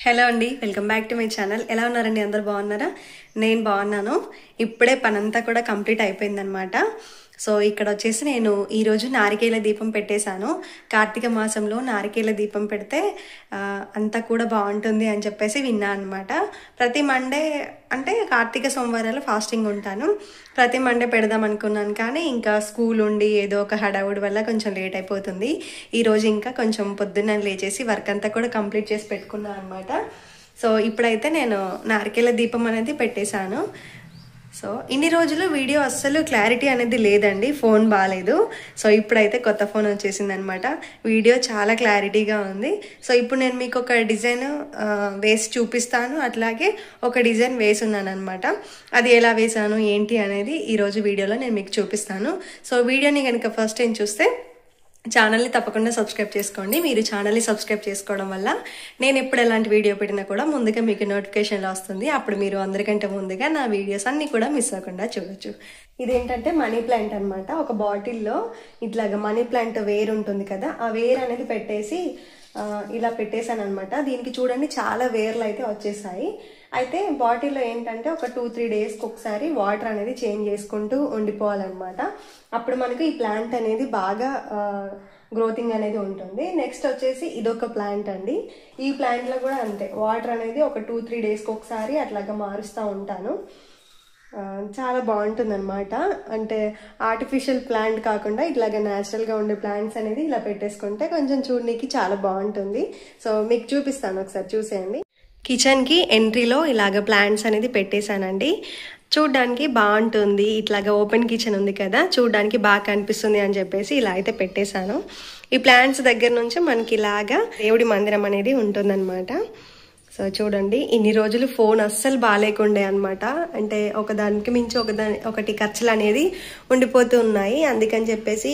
Hello అండి, welcome back to my channel. ఎలా ఉన్నారండి? అందరు బాగున్నారా? నేను బాగున్నాను. ఇప్పుడే పనంతా కూడా కంప్లీట్ అయిపోయిందనమాట. సో ఇక్కడ వచ్చేసి నేను ఈరోజు నారికేల దీపం పెట్టేశాను. కార్తీక మాసంలో నారికేల దీపం పెడితే అంతా కూడా బాగుంటుంది అని చెప్పేసి విన్నా అనమాట. ప్రతి మండే అంటే కార్తీక సోమవారాలు ఫాస్టింగ్ ఉంటాను. ప్రతి మండే పెడదాం అనుకున్నాను, కానీ ఇంకా స్కూల్ ఉండి ఏదో ఒక హడావుడి వల్ల కొంచెం లేట్ అయిపోతుంది. ఈరోజు ఇంకా కొంచెం పొద్దున్న లేచేసి వర్క్ అంతా కూడా కంప్లీట్ చేసి పెట్టుకున్నాను అనమాట. సో ఇప్పుడైతే నేను నారికేల దీపం అనేది పెట్టేశాను. సో ఇన్ని రోజులు వీడియో అస్సలు క్లారిటీ అనేది లేదండి, ఫోన్ బాగాలేదు. సో ఇప్పుడైతే కొత్త ఫోన్ వచ్చేసింది అనమాట. వీడియో చాలా క్లారిటీగా ఉంది. సో ఇప్పుడు నేను మీకు ఒక డిజైన్ వేసి చూపిస్తాను, అట్లాగే ఒక డిజైన్ వేసి ఉన్నాను అనమాట. అది ఎలా వేసాను ఏంటి అనేది ఈరోజు వీడియోలో నేను మీకు చూపిస్తాను. సో వీడియోని కనుక ఫస్ట్ టైం చూస్తే ఛానల్ని తప్పకుండా సబ్స్క్రైబ్ చేసుకోండి. మీరు ఛానల్ని సబ్స్క్రైబ్ చేసుకోవడం వల్ల నేను ఎప్పుడు ఎలాంటి వీడియో పెట్టినా కూడా ముందుగా మీకు నోటిఫికేషన్లో వస్తుంది. అప్పుడు మీరు అందరికంటే ముందుగా నా వీడియోస్ అన్నీ కూడా మిస్ అవ్వకుండా చూడొచ్చు. ఇదేంటంటే మనీ ప్లాంట్ అనమాట. ఒక బాటిల్లో ఇట్లాగా మనీ ప్లాంట్ వేరు ఉంటుంది కదా, ఆ వేరు అనేది పెట్టేసి ఇలా పెట్టేశాను అనమాట. దీనికి చూడండి చాలా వేర్లు అయితే వచ్చేసాయి. అయితే బాటిల్లో ఏంటంటే ఒక 2-3 డేస్కి ఒకసారి వాటర్ అనేది చేంజ్ చేసుకుంటూ ఉండిపోవాలన్నమాట. అప్పుడు మనకు ఈ ప్లాంట్ అనేది బాగా గ్రోతింగ్ అనేది ఉంటుంది. నెక్స్ట్ వచ్చేసి ఇదొక ప్లాంట్ అండి. ఈ ప్లాంట్లో కూడా అంతే, వాటర్ అనేది ఒక 2-3 డేస్కి ఒకసారి అట్లాగా మారుస్తూ ఉంటాను. చాలా బాగుంటుంది అనమాట. అంటే ఆర్టిఫిషియల్ ప్లాంట్ కాకుండా ఇట్లాగా న్యాచురల్గా ఉండే ప్లాంట్స్ అనేది ఇలా పెట్టేసుకుంటే కొంచెం చూడడానికి చాలా బాగుంటుంది. సో మీకు చూపిస్తాను, ఒకసారి చూసేయండి. కిచెన్కి ఎంట్రీలో ఇలాగ ప్లాంట్స్ అనేది పెట్టేశానండి. చూడ్డానికి బాగుంటుంది, ఇట్లాగా ఓపెన్ కిచెన్ ఉంది కదా, చూడ్డానికి బాగా కనిపిస్తుంది అని చెప్పేసి ఇలా అయితే పెట్టేశాను. ఈ ప్లాంట్స్ దగ్గర నుంచి మనకి ఇలాగా దేవుడి మందిరం అనేది ఉంటుందన్నమాట. సో చూడండి, ఇన్ని రోజులు ఫోన్ అస్సలు బాగాలేకుండే అనమాట. అంటే ఒకదానికి మించి ఒకటి ఖర్చులు అనేది ఉండిపోతూ ఉన్నాయి. అందుకని చెప్పేసి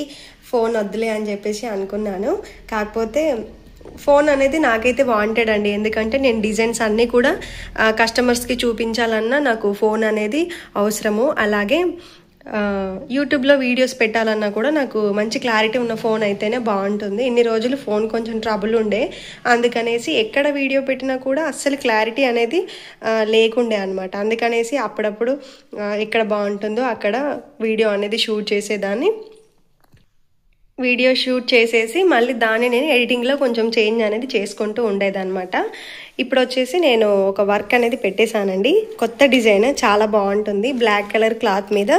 ఫోన్ వద్దులే అని చెప్పేసి అనుకున్నాను. కాకపోతే ఫోన్ అనేది నాకైతే వాంటెడ్ అండి. ఎందుకంటే నేను డిజైన్స్ అన్నీ కూడా కస్టమర్స్కి చూపించాలన్నా నాకు ఫోన్ అనేది అవసరము. అలాగే యూట్యూబ్లో వీడియోస్ పెట్టాలన్నా కూడా నాకు మంచి క్లారిటీ ఉన్న ఫోన్ అయితేనే బాగుంటుంది. ఇన్ని రోజులు ఫోన్ కొంచెం ట్రబుల్ ఉండే, అందుకనేసి ఎక్కడ వీడియో పెట్టినా కూడా అస్సలు క్లారిటీ అనేది లేకుండే అనమాట. అందుకనేసి అప్పుడప్పుడు ఎక్కడ బాగుంటుందో అక్కడ వీడియో అనేది షూట్ చేసేదాన్ని. వీడియో షూట్ చేసేసి మళ్ళీ దాన్ని నేను ఎడిటింగ్లో కొంచెం చేంజ్ అనేది చేసుకుంటూ ఉండేదన్నమాట. ఇప్పుడు వచ్చేసి నేను ఒక వర్క్ అనేది పెట్టేశానండి. కొత్త డిజైన్ చాలా బాగుంటుంది. బ్లాక్ కలర్ క్లాత్ మీద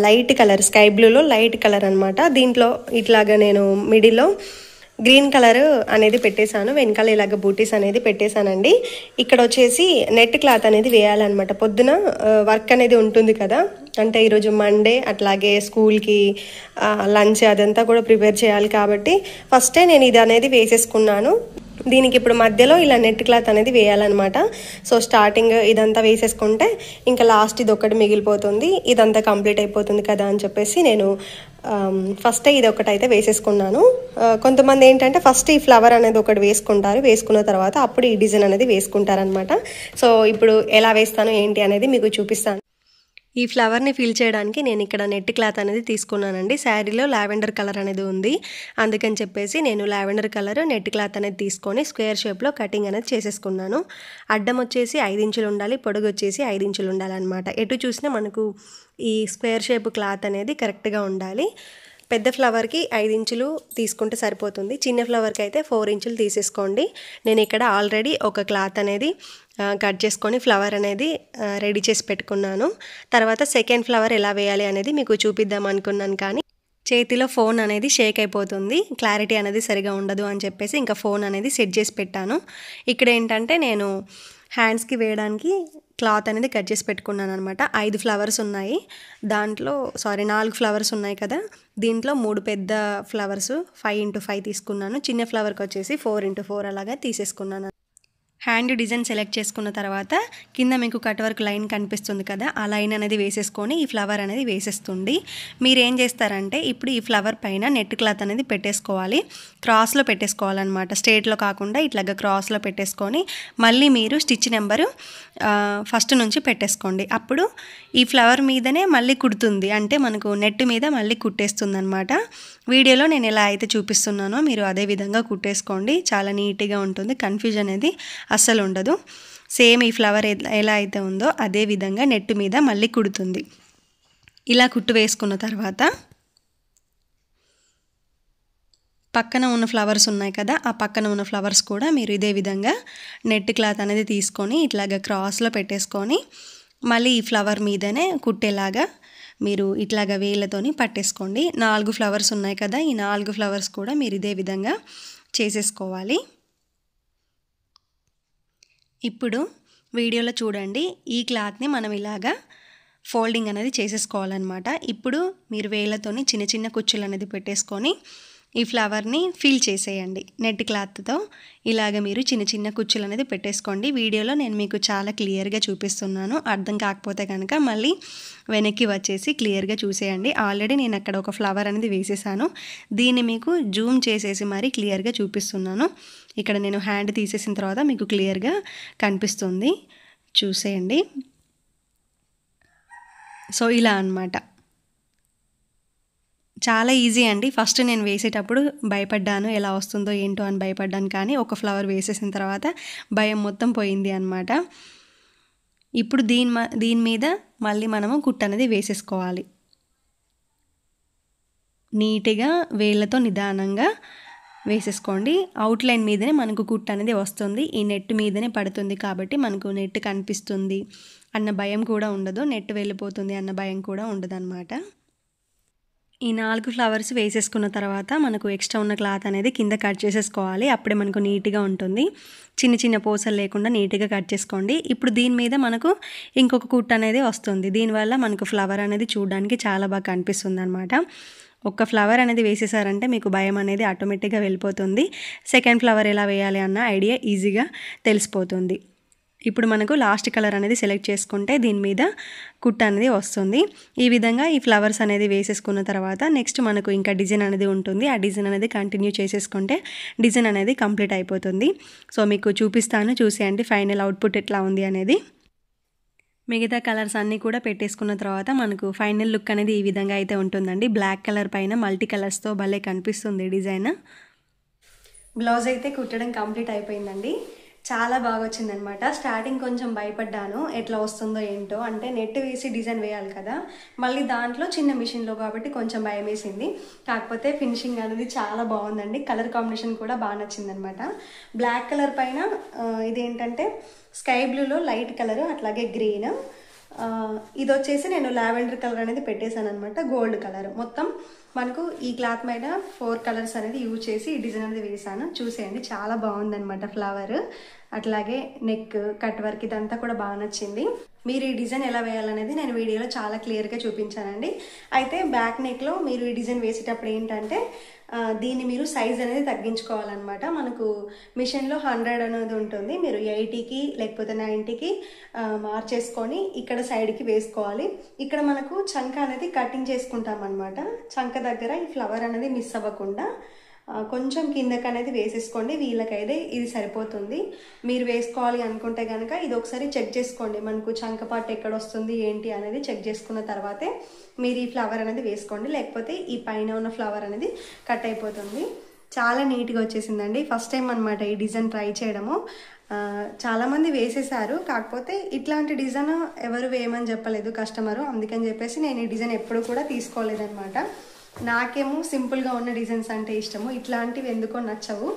లైట్ కలర్, స్కై బ్లూలో లైట్ కలర్ అనమాట. దీంట్లో ఇట్లాగా నేను మిడిల్లో గ్రీన్ కలర్ అనేది పెట్టేశాను. వెనకాల ఇలాగ బూటీస్ అనేది పెట్టేశానండి. ఇక్కడ వచ్చేసి నెట్ క్లాత్ అనేది వేయాలన్నమాట. పొద్దున వర్క్ అనేది ఉంటుంది కదా, అంటే ఈరోజు మండే, అట్లాగే స్కూల్కి లంచ్ అదంతా కూడా ప్రిపేర్ చేయాలి కాబట్టి ఫస్టే నేను ఇది అనేది వేసేసుకున్నాను. దీనికి ఇప్పుడు మధ్యలో ఇలా నెట్ క్లాత్ అనేది వేయాలన్నమాట. సో స్టార్టింగ్ ఇదంతా వేసేసుకుంటే ఇంకా లాస్ట్ ఇది ఒకటి మిగిలిపోతుంది, ఇదంతా కంప్లీట్ అయిపోతుంది కదా అని చెప్పేసి నేను ఫస్ట్ ఇది ఒకటి అయితే వేసేసుకున్నాను. కొంతమంది ఏంటంటే ఫస్ట్ ఈ ఫ్లవర్ అనేది ఒకటి వేసుకుంటారు, వేసుకున్న తర్వాత అప్పుడు ఈ డిజైన్ అనేది వేసుకుంటారనమాట. సో ఇప్పుడు ఎలా వేస్తాను ఏంటి అనేది మీకు చూపిస్తాను. ఈ ఫ్లవర్ని ఫిల్ చేయడానికి నేను ఇక్కడ నెట్ క్లాత్ అనేది తీసుకున్నానండి. శారీలో లావెండర్ కలర్ అనేది ఉంది, అందుకని చెప్పేసి నేను లావెండర్ కలర్ నెట్ క్లాత్ అనేది తీసుకొని స్క్వేర్ షేప్లో కటింగ్ అనేది చేసేసుకున్నాను. అడ్డం వచ్చేసి 5 ఇంచులు ఉండాలి, పొడుగు వచ్చేసి 5 ఇంచులు ఉండాలన్నమాట. ఎటు చూసినా మనకు ఈ స్క్వేర్ షేప్ క్లాత్ అనేది కరెక్ట్గా ఉండాలి. పెద్ద ఫ్లవర్కి 5 ఇంచులు తీసుకుంటే సరిపోతుంది, చిన్న ఫ్లవర్కి అయితే 4 ఇంచులు తీసేసుకోండి. నేను ఇక్కడ ఆల్రెడీ ఒక క్లాత్ అనేది కట్ చేసుకొని ఫ్లవర్ అనేది రెడీ చేసి పెట్టుకున్నాను. తర్వాత సెకండ్ ఫ్లవర్ ఎలా వేయాలి అనేది మీకు చూపిద్దాం అనుకున్నాను, కానీ చేతిలో ఫోన్ అనేది షేక్ అయిపోతుంది, క్లారిటీ అనేది సరిగా ఉండదు అని చెప్పేసి ఇంకా ఫోన్ అనేది సెట్ చేసి పెట్టాను. ఇక్కడ ఏంటంటే నేను హ్యాండ్స్కి వేయడానికి క్లాత్ అనేది కట్ చేసి పెట్టుకున్నాను అనమాట. 5 ఫ్లవర్స్ ఉన్నాయి, 4 ఫ్లవర్స్ ఉన్నాయి కదా, దీంట్లో 3 పెద్ద ఫ్లవర్స్ 5x5 తీసుకున్నాను. చిన్న ఫ్లవర్కి వచ్చేసి 4x4 అలాగా తీసేసుకున్నాను. హ్యాండ్ డిజైన్ సెలెక్ట్ చేసుకున్న తర్వాత కింద మీకు కట్ వర్క్ లైన్ కనిపిస్తుంది కదా, ఆ లైన్ అనేది వేసేసుకొని ఈ ఫ్లవర్ అనేది వేసేస్తుంది. మీరు ఏం చేస్తారంటే ఇప్పుడు ఈ ఫ్లవర్ పైన నెట్ క్లాత్ అనేది పెట్టేసుకోవాలి, క్రాస్లో పెట్టేసుకోవాలన్నమాట. స్ట్రేట్లో కాకుండా ఇట్లాగా క్రాస్లో పెట్టేసుకొని మళ్ళీ మీరు స్టిచ్ నెంబరు ఫస్ట్ నుంచి పెట్టేసుకోండి. అప్పుడు ఈ ఫ్లవర్ మీదనే మళ్ళీ కుడుతుంది, అంటే మనకు నెట్ మీద మళ్ళీ కుట్టేస్తుంది అనమాట. వీడియోలో నేను ఎలా అయితే చూపిస్తున్నానో మీరు అదే విధంగా కుట్టేసుకోండి, చాలా నీట్గా ఉంటుంది, కన్ఫ్యూజన్ అనేది అస్సలు ఉండదు. సేమ్ ఈ ఫ్లవర్ ఎలా అయితే ఉందో అదే విధంగా నెట్ మీద మళ్ళీ కుడుతుంది. ఇలా కుట్టు వేసుకున్న తర్వాత పక్కన ఉన్న ఫ్లవర్స్ ఉన్నాయి కదా, ఆ పక్కన ఉన్న ఫ్లవర్స్ కూడా మీరు ఇదే విధంగా నెట్ క్లాత్ అనేది తీసుకొని ఇట్లాగా క్రాస్లో పెట్టేసుకొని మళ్ళీ ఈ ఫ్లవర్ మీదనే కుట్టేలాగా మీరు ఇట్లాగా వేళ్ళతోని పట్టేసుకోండి. 4 ఫ్లవర్స్ ఉన్నాయి కదా, ఈ 4 ఫ్లవర్స్ కూడా మీరు ఇదే విధంగా చేసేసుకోవాలి. ఇప్పుడు వీడియోలో చూడండి, ఈ క్లాత్ని మనం ఇలాగా ఫోల్డింగ్ అనేది చేసేసుకోవాలన్నమాట. ఇప్పుడు మీరు వేళ్ళతోని చిన్న చిన్న కుచ్చులు అనేది పెట్టేసుకొని ఈ ఫ్లవర్ని ఫిల్ చేసేయండి. నెట్ క్లాత్తో ఇలాగ మీరు చిన్న చిన్న కుచ్చులు అనేది పెట్టేసుకోండి. వీడియోలో నేను మీకు చాలా క్లియర్గా చూపిస్తున్నాను. అర్థం కాకపోతే కనుక మళ్ళీ వెనక్కి వచ్చేసి క్లియర్గా చూసేయండి. ఆల్రెడీ నేను అక్కడ ఒక ఫ్లవర్ అనేది వేసేసాను. దీన్ని మీకు జూమ్ చేసేసి మరీ క్లియర్గా చూపిస్తున్నాను. ఇక్కడ నేను హ్యాండ్ తీసేసిన తర్వాత మీకు క్లియర్గా కనిపిస్తుంది, చూసేయండి. సో ఇలా అన్నమాట, చాలా ఈజీ అండి. ఫస్ట్ నేను వేసేటప్పుడు భయపడ్డాను, ఎలా వస్తుందో ఏంటో అని భయపడ్డాను. కానీ ఒక ఫ్లవర్ వేసేసిన తర్వాత భయం మొత్తం పోయింది అనమాట. ఇప్పుడు దీని మీద మళ్ళీ మనము కుట్టు అనేది వేసేసుకోవాలి. నీట్గా వేళ్ళతో నిదానంగా వేసేసుకోండి. అవుట్లైన్ మీదనే మనకు కుట్టు అనేది వస్తుంది. ఈ నెట్ మీదనే పడుతుంది కాబట్టి మనకు నెట్ కనిపిస్తుంది అన్న భయం కూడా ఉండదు, నెట్ వెళ్ళిపోతుంది అన్న భయం కూడా ఉండదు అనమాట. ఈ 4 ఫ్లవర్స్ వేసేసుకున్న తర్వాత మనకు ఎక్స్ట్రా ఉన్న క్లాత్ అనేది కింద కట్ చేసేసుకోవాలి. అప్పుడే మనకు నీట్గా ఉంటుంది. చిన్న చిన్న పూసలు లేకుండా నీట్గా కట్ చేసుకోండి. ఇప్పుడు దీని మీద మనకు ఇంకొక కుట్టు అనేది వస్తుంది. దీనివల్ల మనకు ఫ్లవర్ అనేది చూడడానికి చాలా బాగా కనిపిస్తుంది అనమాట. ఒక్క ఫ్లవర్ అనేది వేసేసారంటే మీకు భయం అనేది ఆటోమేటిక్గా వెళ్ళిపోతుంది. సెకండ్ ఫ్లవర్ ఎలా వేయాలి అన్న ఐడియా ఈజీగా తెలిసిపోతుంది. ఇప్పుడు మనకు లాస్ట్ కలర్ అనేది సెలెక్ట్ చేసుకుంటే దీని మీద కుట్టు అనేది వస్తుంది. ఈ విధంగా ఈ ఫ్లవర్స్ అనేది వేసేసుకున్న తర్వాత నెక్స్ట్ మనకు ఇంకా డిజైన్ అనేది ఉంటుంది. ఆ డిజైన్ అనేది కంటిన్యూ చేసేసుకుంటే డిజైన్ అనేది కంప్లీట్ అయిపోతుంది. సో మీకు చూపిస్తాను, చూసేయండి ఫైనల్ అవుట్పుట్ ఎట్లా ఉంది అనేది. మిగతా కలర్స్ అన్నీ కూడా పెట్టేసుకున్న తర్వాత మనకు ఫైనల్ లుక్ అనేది ఈ విధంగా అయితే ఉంటుందండి. బ్లాక్ కలర్ పైన మల్టీ కలర్స్తో భలే కనిపిస్తుంది డిజైన్. బ్లౌజ్ అయితే కుట్టడం కంప్లీట్ అయిపోయిందండి. చాలా బాగా వచ్చిందనమాట. స్టార్టింగ్ కొంచెం భయపడ్డాను, ఎట్లా వస్తుందో ఏంటో, అంటే నెట్ వేసి డిజైన్ వేయాలి కదా, మళ్ళీ దాంట్లో చిన్న మిషన్లో కాబట్టి కొంచెం భయం వేసింది. కాకపోతే ఫినిషింగ్ అనేది చాలా బాగుందండి. కలర్ కాంబినేషన్ కూడా బాగా నచ్చిందనమాట. బ్లాక్ కలర్ పైన ఇదేంటంటే స్కై బ్లూలో లైట్ కలర్, అట్లాగే గ్రీన్, ఇది వచ్చేసి నేను లావెండర్ కలర్ అనేది పెట్టేశాను అనమాట, గోల్డ్ కలర్. మొత్తం మనకు ఈ క్లాత్ మీద 4 కలర్స్ అనేది యూజ్ చేసి ఈ డిజైన్ అనేది వేసాను. చూసేయండి, చాలా బాగుందనమాట ఫ్లవర్. అట్లాగే నెక్ కట్ వర్క్ ఇదంతా కూడా బాగా నచ్చింది. మీరు ఈ డిజైన్ ఎలా వేయాలనేది నేను వీడియోలో చాలా క్లియర్గా చూపించానండి. అయితే బ్యాక్ నెక్లో మీరు ఈ డిజైన్ వేసేటప్పుడు ఏంటంటే దీన్ని మీరు సైజ్ అనేది తగ్గించుకోవాలన్నమాట. మనకు మిషన్లో 100 అనేది ఉంటుంది, మీరు 80కి లేకపోతే 90కి మార్చేసుకొని ఇక్కడ సైడ్కి వేసుకోవాలి. ఇక్కడ మనకు చంక అనేది కటింగ్ చేసుకుంటాం అనమాట. చంక దగ్గర ఈ ఫ్లవర్ అనేది మిస్ అవ్వకుండా కొంచెం కిందకి అనేది వేసేసుకోండి. వీళ్ళకైతే ఇది సరిపోతుంది. మీరు వేసుకోవాలి అనుకుంటే కనుక ఇది ఒకసారి చెక్ చేసుకోండి, మనకు చంక పార్ట్ ఎక్కడ వస్తుంది ఏంటి అనేది చెక్ చేసుకున్న తర్వాతే మీరు ఈ ఫ్లవర్ అనేది వేసుకోండి, లేకపోతే ఈ పైన ఉన్న ఫ్లవర్ అనేది కట్ అయిపోతుంది. చాలా నీట్గా వచ్చేసిందండి. ఫస్ట్ టైం అనమాట ఈ డిజైన్ ట్రై చేయడము. చాలామంది వేసేసారు, కాకపోతే ఇట్లాంటి డిజైన్ ఎవరు వేయమని చెప్పలేదు కస్టమరు. అందుకని చెప్పేసి నేను ఈ డిజైన్ ఎప్పుడు కూడా తీసుకోలేదన్నమాట. నాకేమో సింపుల్గా ఉన్న డిజైన్స్ అంటే ఇష్టము, ఇట్లాంటివి ఎందుకో నచ్చవు.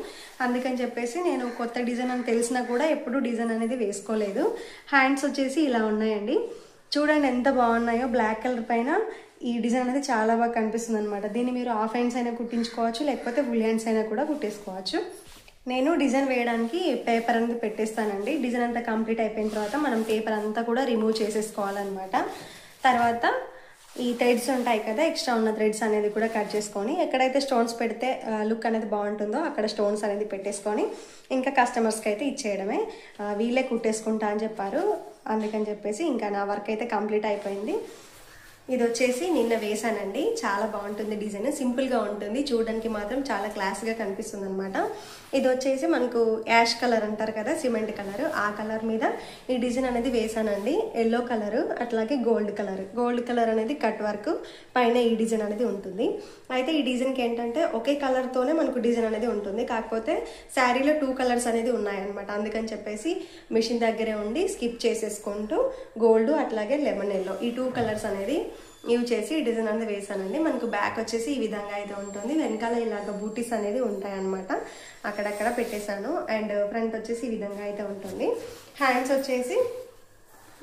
అందుకని చెప్పేసి నేను కొత్త డిజైన్ అని తెలిసినా కూడా ఎప్పుడు డిజైన్ అనేది వేసుకోలేదు. హ్యాండ్స్ వచ్చేసి ఇలా ఉన్నాయండి, చూడండి ఎంత బాగున్నాయో. బ్లాక్ కలర్ పైన ఈ డిజైన్ అనేది చాలా బాగా కనిపిస్తుంది అనమాట. దీన్ని మీరు హాఫ్ హ్యాండ్స్ అయినా కుట్టించుకోవచ్చు, లేకపోతే ఫుల్ హ్యాండ్స్ అయినా కూడా కుట్టేసుకోవచ్చు. నేను డిజైన్ వేయడానికి పేపర్ అనేది పెట్టేస్తానండి. డిజైన్ అంతా కంప్లీట్ అయిపోయిన తర్వాత మనం పేపర్ అంతా కూడా రిమూవ్ చేసేసుకోవాలన్నమాట. తర్వాత ఈ థ్రెడ్స్ ఉంటాయి కదా, ఎక్స్ట్రా ఉన్న థ్రెడ్స్ అనేది కూడా కట్ చేసుకొని ఎక్కడైతే స్టోన్స్ పెడితే లుక్ అనేది బాగుంటుందో అక్కడ స్టోన్స్ అనేది పెట్టేసుకొని ఇంకా కస్టమర్స్కి అయితే ఇచ్చేయడమే. వీళ్ళే కుట్టేసుకుంటా అని చెప్పారు, అందుకని చెప్పేసి ఇంకా నా వర్క్ అయితే కంప్లీట్ అయిపోయింది. ఇది వచ్చేసి నిన్న వేసానండి. చాలా బాగుంటుంది డిజైన్, సింపుల్గా ఉంటుంది, చూడడానికి మాత్రం చాలా క్లాస్గా కనిపిస్తుంది అనమాట. ఇది వచ్చేసి మనకు యాష్ కలర్ అంటారు కదా, సిమెంట్ కలర్, ఆ కలర్ మీద ఈ డిజైన్ అనేది వేసానండి. ఎల్లో కలర్ అట్లాగే గోల్డ్ కలర్ అనేది కట్ వర్క్ పైన ఈ డిజైన్ అనేది ఉంటుంది. అయితే ఈ డిజైన్కి ఏంటంటే ఒకే కలర్తోనే మనకు డిజైన్ అనేది ఉంటుంది, కాకపోతే శారీలో 2 కలర్స్ అనేది ఉన్నాయన్నమాట. అందుకని చెప్పేసి మిషన్ దగ్గరే ఉండి స్కిప్ చేసేసుకుంటూ గోల్డ్ అట్లాగే లెమన్ ఎల్లో ఈ 2 కలర్స్ అనేది యూజ్ చేసి డిజైన్ అనేది వేసానండి. మనకు బ్యాక్ వచ్చేసి ఈ విధంగా అయితే ఉంటుంది, వెనకాల ఇలాగ బూటీస్ అనేది ఉంటాయన్నమాట, అక్కడక్కడ పెట్టేశాను. అండ్ ఫ్రంట్ వచ్చేసి ఈ విధంగా అయితే ఉంటుంది. హ్యాండ్స్ వచ్చేసి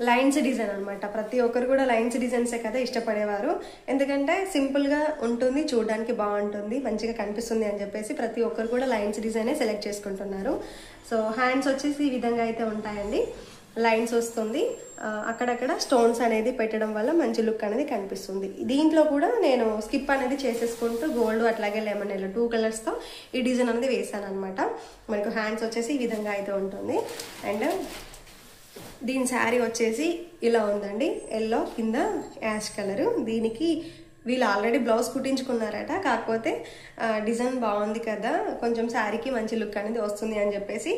లైన్స్ డిజైన్ అనమాట. ప్రతి ఒక్కరు కూడా లైన్స్ డిజైన్సే కదా ఇష్టపడేవారు, ఎందుకంటే సింపుల్గా ఉంటుంది, చూడడానికి బాగుంటుంది, మంచిగా కనిపిస్తుంది అని చెప్పేసి ప్రతి ఒక్కరు కూడా లైన్స్ డిజైనే సెలెక్ట్ చేసుకుంటున్నారు. సో హ్యాండ్స్ వచ్చేసి ఈ విధంగా అయితే ఉంటాయండి, లైన్స్ వస్తుంది, అక్కడక్కడ స్టోన్స్ అనేది పెట్టడం వల్ల మంచి లుక్ అనేది కనిపిస్తుంది. దీంట్లో కూడా నేను స్కిప్ అనేది చేసేసుకుంటూ గోల్డ్ అట్లాగే లెమన్ ఎల్లో 2 కలర్స్తో ఈ డిజైన్ అనేది వేసాను అనమాట. మనకు హ్యాండ్స్ వచ్చేసి ఈ విధంగా అయితే ఉంటుంది. అండ్ దీని శారీ వచ్చేసి ఇలా ఉందండి, ఎల్లో కింద యాష్ కలరు. దీనికి వీళ్ళు ఆల్రెడీ బ్లౌజ్ కుట్టించుకున్నారట, కాకపోతే డిజైన్ బాగుంది కదా, కొంచెం శారీకి మంచి లుక్ అనేది వస్తుంది అని చెప్పేసి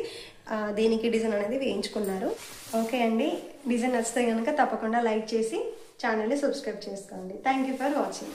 దీనికి డిజైన్ అనేది వేయించుకున్నారు. ఓకే అండి, డిజైన్ నచ్చితే కనుక తప్పకుండా లైక్ చేసి ఛానల్ని సబ్స్క్రైబ్ చేసుకోండి. Thank you for watching.